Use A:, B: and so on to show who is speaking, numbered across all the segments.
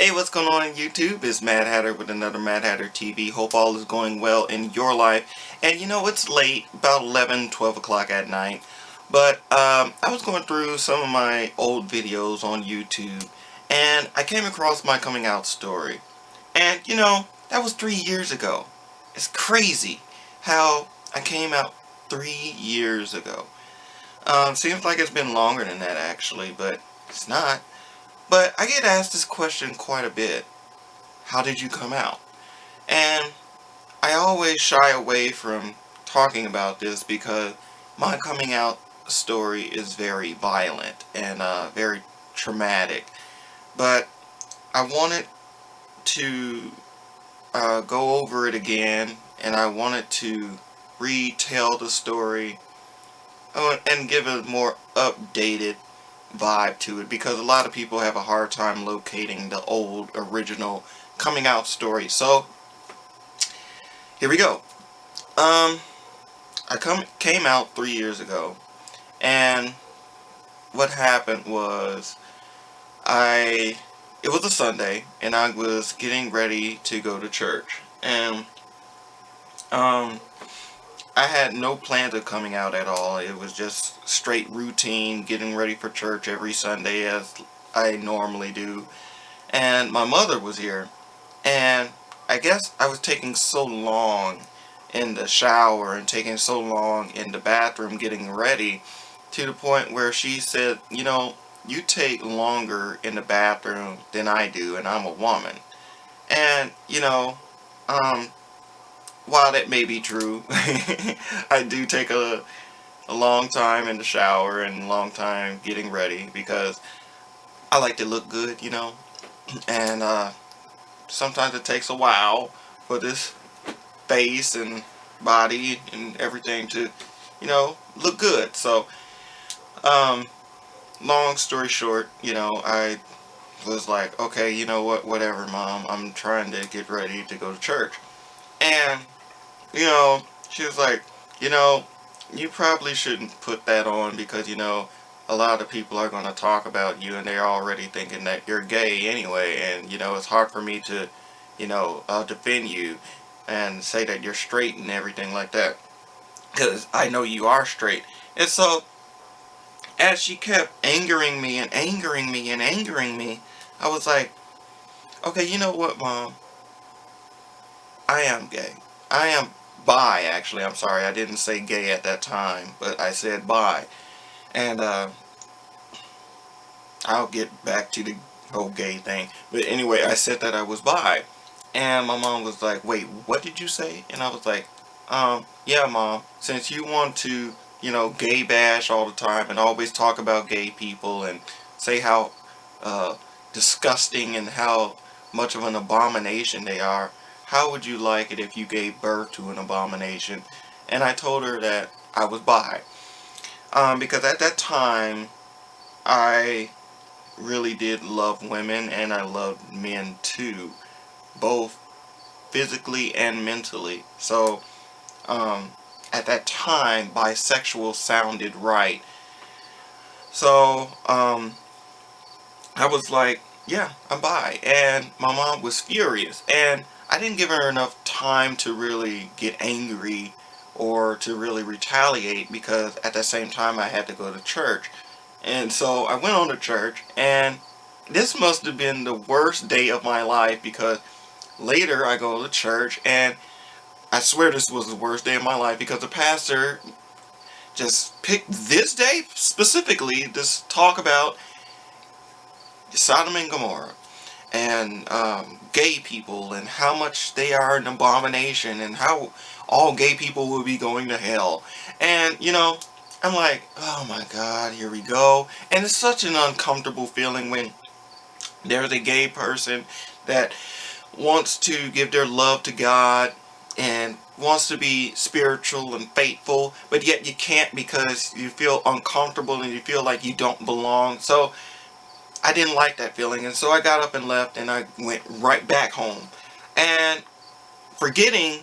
A: Hey, what's going on YouTube? It's Mad Hatter with another Mad Hatter TV. Hope all is going well in your life. And you know, it's late, about 11, 12 o'clock at night. But I was going through some of my old videos on YouTube, and I came across my coming out story. And you know, that was 3 years ago. It's crazy how I came out 3 years ago. Seems like it's been longer than that actually, but it's not. But I get asked this question quite a bit. How did you come out? And I always shy away from talking about this because my coming out story is very violent and very traumatic. But I wanted to go over it again, and I wanted to retell the story and give a more updated vibe to it, because a lot of people have a hard time locating the old original coming out story. So here we go. I came out 3 years ago, and what happened was it was a Sunday, and I was getting ready to go to church, and I had no plans of coming out at all. It was just straight routine, getting ready for church every Sunday as I normally do. And my mother was here. And I guess I was taking so long in the shower and taking so long in the bathroom getting ready, to the point where she said, you know, you take longer in the bathroom than I do, and I'm a woman. And, you know, while that may be true, I do take a long time in the shower and a long time getting ready because I like to look good, you know. And sometimes it takes a while for this face and body and everything to, you know, look good. So, long story short, you know, I was like, okay, you know what, whatever, Mom, I'm trying to get ready to go to church. And you know, she was like, you know, you probably shouldn't put that on because, you know, a lot of people are going to talk about you and they're already thinking that you're gay anyway. And, you know, it's hard for me to, you know, defend you and say that you're straight and everything like that, because I know you are straight. And so, as she kept angering me and angering me and angering me, I was like, okay, you know what, Mom? I am gay. I am bi, actually. I'm sorry, I didn't say gay at that time, but I said bi. And I'll get back to the whole gay thing. But anyway, I said that I was bi. And my mom was like, wait, what did you say? And I was like, yeah, Mom, since you want to, you know, gay bash all the time and always talk about gay people and say how disgusting and how much of an abomination they are, how would you like it if you gave birth to an abomination? And I told her that I was bi. Because at that time, I really did love women and I loved men too, both physically and mentally. So, at that time, bisexual sounded right. So, I was like, yeah, I'm bi. And my mom was furious. And I didn't give her enough time to really get angry or to really retaliate, because at the same time I had to go to church. And so I went on to church, and this must have been the worst day of my life, because later I go to church and I swear this was the worst day of my life, because the pastor just picked this day specifically to talk about Sodom and Gomorrah and gay people and how much they are an abomination and how all gay people will be going to hell. And you know, I'm like, oh my God, here we go. And it's such an uncomfortable feeling when there's a gay person that wants to give their love to God and wants to be spiritual and faithful, but yet you can't because you feel uncomfortable and you feel like you don't belong. So I didn't like that feeling, and so I got up and left, and I went right back home. And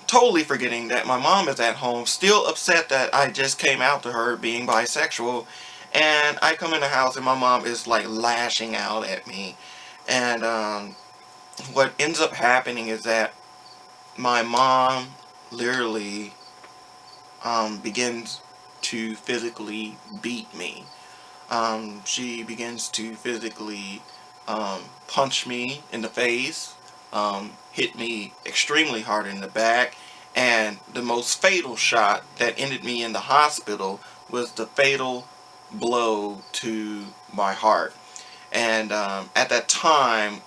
A: totally forgetting that my mom is at home, still upset that I just came out to her being bisexual. And I come in the house and my mom is like lashing out at me. And what ends up happening is that my mom literally begins to physically beat me. She begins to physically punch me in the face, hit me extremely hard in the back, and the most fatal shot that ended me in the hospital was the fatal blow to my heart. And at that time,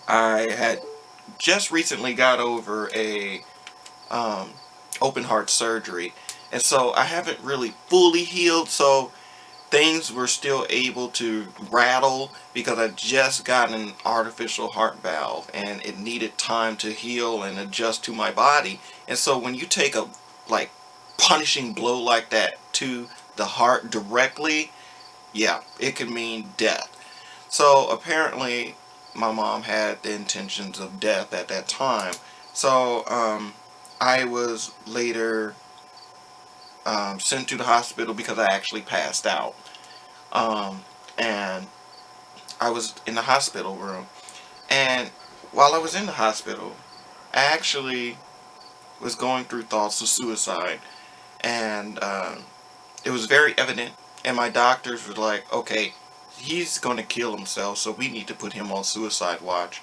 A: I had just recently got over a um, open heart surgery, and so I haven't really fully healed. So things were still able to rattle because I just got an artificial heart valve, and it needed time to heal and adjust to my body. And so when you take a like punishing blow like that to the heart directly, yeah, it could mean death. So apparently, my mom had the intentions of death at that time. So I was later sent to the hospital because I actually passed out. Um, and I was in the hospital room. And while I was in the hospital, I actually was going through thoughts of suicide. And it was very evident. And my doctors were like, okay, he's going to kill himself, so we need to put him on suicide watch.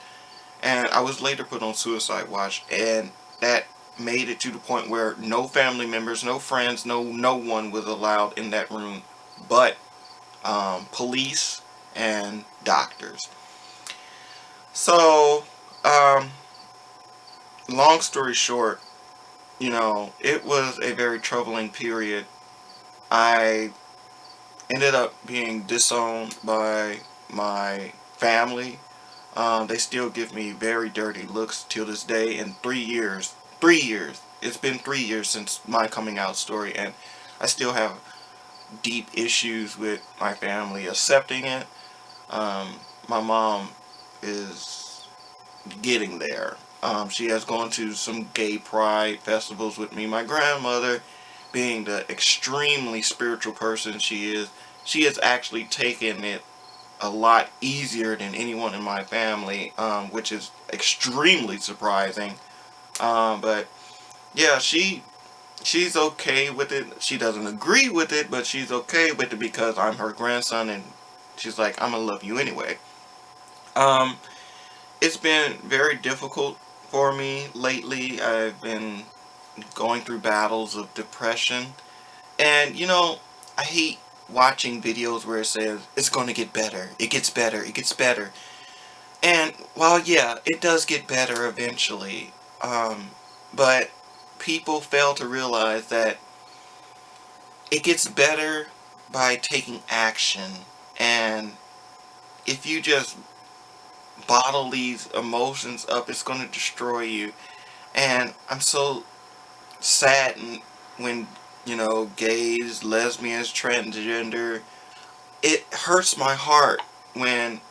A: And I was later put on suicide watch, and that made it to the point where no family members, no friends, no one was allowed in that room but police and doctors. So, long story short, it was a very troubling period. I ended up being disowned by my family. They still give me very dirty looks till this day. In 3 years, 3 years, it's been 3 years since my coming out story, and I still have deep issues with my family accepting it. My mom is getting there. She has gone to some gay pride festivals with me. My grandmother, being the extremely spiritual person she has actually taken it a lot easier than anyone in my family, which is extremely surprising. But yeah, she's okay with it. She doesn't agree with it, but she's okay with it because I'm her grandson, and she's like, I'm gonna love you anyway. Um, it's been very difficult for me lately. I've been going through battles of depression, and I hate watching videos where it says it's going to get better. It gets better. It gets better. And while yeah, it does get better eventually, but people fail to realize that it gets better by taking action. And if you just bottle these emotions up, it's going to destroy you. And I'm so saddened when, gays, lesbians, transgender, it hurts my heart when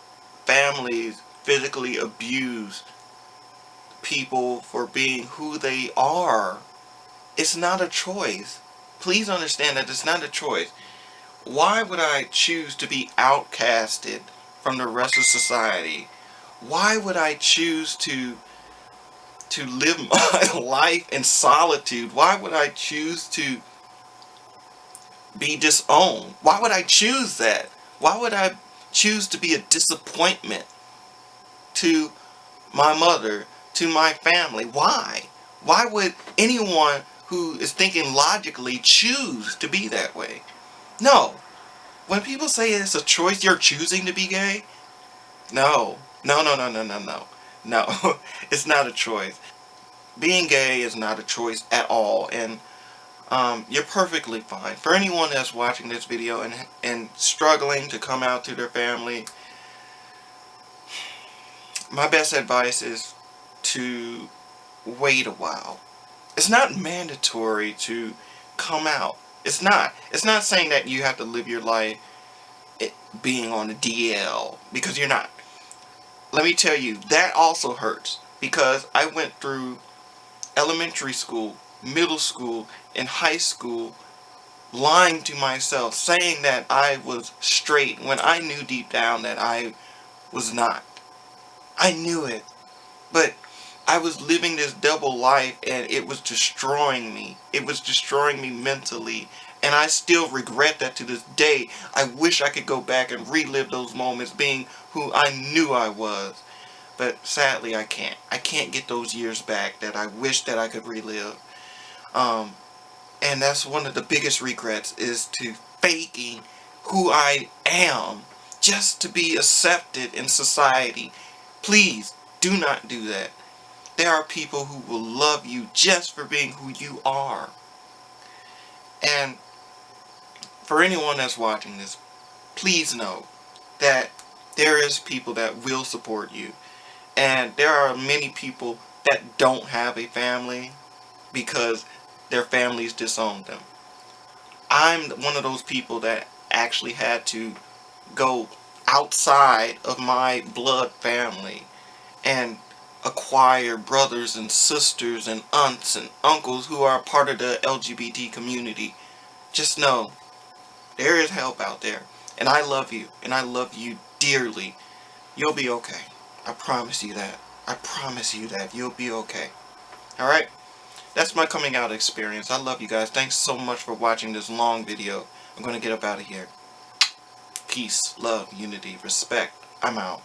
A: families physically abuse people for being who they are. It's not a choice. Please understand that it's not a choice. Why would I choose to be outcasted from the rest of society? Why would I choose to live my life in solitude? Why would I choose to be disowned? Why would I choose that? Why would I choose to be a disappointment to my mother, to my family? Why? Why would anyone who is thinking logically choose to be that way? No. When people say it's a choice, you're choosing to be gay? No. No, no, no, no, no, no. No. It's not a choice. Being gay is not a choice at all, and you're perfectly fine. For anyone that's watching this video and struggling to come out to their family, my best advice is to wait a while. It's not mandatory to come out. It's not. It's not saying that you have to live your life being on the DL, because you're not. Let me tell you, that also hurts, because I went through elementary school, middle school, and high school lying to myself, saying that I was straight when I knew deep down that I was not. I knew it. But I was living this double life and it was destroying me. It was destroying me mentally. And I still regret that to this day. I wish I could go back and relive those moments being who I knew I was. But sadly I can't. I can't get those years back that I wish that I could relive. And that's one of the biggest regrets, is to faking who I am just to be accepted in society. Please do not do that. There are people who will love you just for being who you are. And for anyone that's watching this, please know that there is people that will support you. And there are many people that don't have a family because their families disowned them. I'm one of those people that actually had to go outside of my blood family and acquire brothers and sisters and aunts and uncles who are part of the LGBT community. Just know, there is help out there. And I love you. And I love you dearly. You'll be okay. I promise you that. I promise you that. You'll be okay. Alright? That's my coming out experience. I love you guys. Thanks so much for watching this long video. I'm going to get up out of here. Peace, love, unity, respect. I'm out.